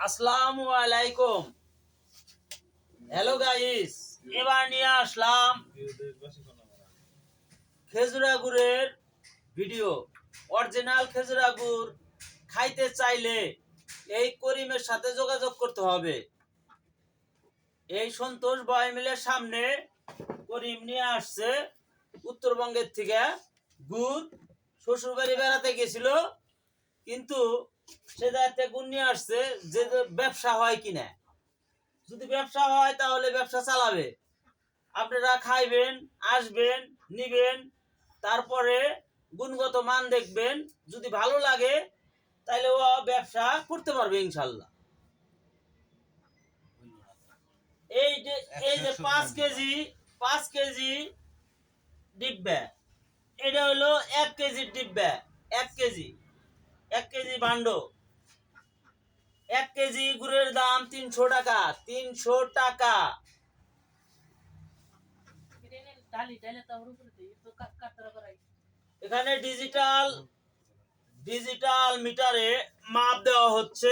আসসালামু আলাইকুম। Hello guys, এবার নিয়ে আসলাম খেজুরা গুড়ের ভিডিও। অরিজিনাল খেজুরা গুড় খাইতে চাইলে এই করিমের সাথে যোগাযোগ করতে হবে। এই সন্তোষ বয়মিলের সামনে করিম নিয়ে আসছে উত্তরবঙ্গের থেকে গুড়। শ্বশুরবাড়ি বেড়াতে গেছিল, কিন্তু সে দায়িত্বে গুড় নিয়ে আসছে যে ব্যবসা হয় কিনা। যদি ব্যবসা হয় তাহলে ব্যবসা চালাবে। আপনারা খাইবেন, আসবেন, নিবেন, তারপরে গুণগত মান দেখবেন। যদি ভালো লাগে তাহলে ও ব্যবসা করতে পারবে ইনশাল্লাহ। এই যে 5 কেজি ডিব্বা, এটা হলো 1 কেজির ডিব্বা। 1 কেজি ভাণ্ড। 1 কেজি গুড়ের দাম 300 টাকা। 300 টাকা। এখানে ডিজিটাল মিটারে মাপ দেওয়া হচ্ছে।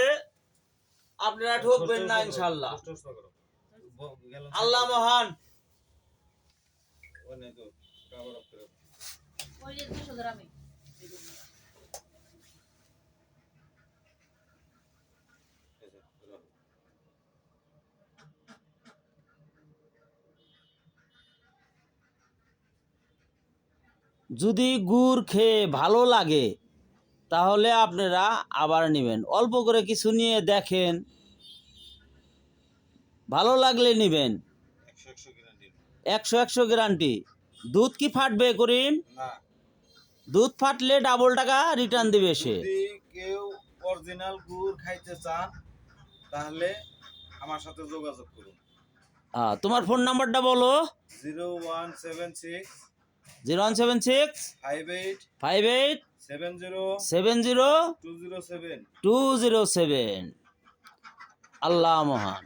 আপনারা ঠকবেন না ইনশাল্লাহ। আল্লাহ মহান। যদি গুড় খেয়ে ভালো লাগে তাহলে আপনারা আবার নেবেন। অল্প করে কিছু নিয়ে দেখেন, ভালো লাগলে নেবেন। 100 গ্যারান্টি। দুধ কি ফাটবে করিম? না, দুধ ফাটলে ডাবল টাকা রিটার্ন দিবে সে। যদি কেউ অরিজিনাল গুড় খাইতে চান তাহলে আমার সাথে যোগাযোগ করুন। তোমার ফোন নাম্বারটা বলো। 0176 0176 58 58 70 70 207। 207। আল্লাহ মহান।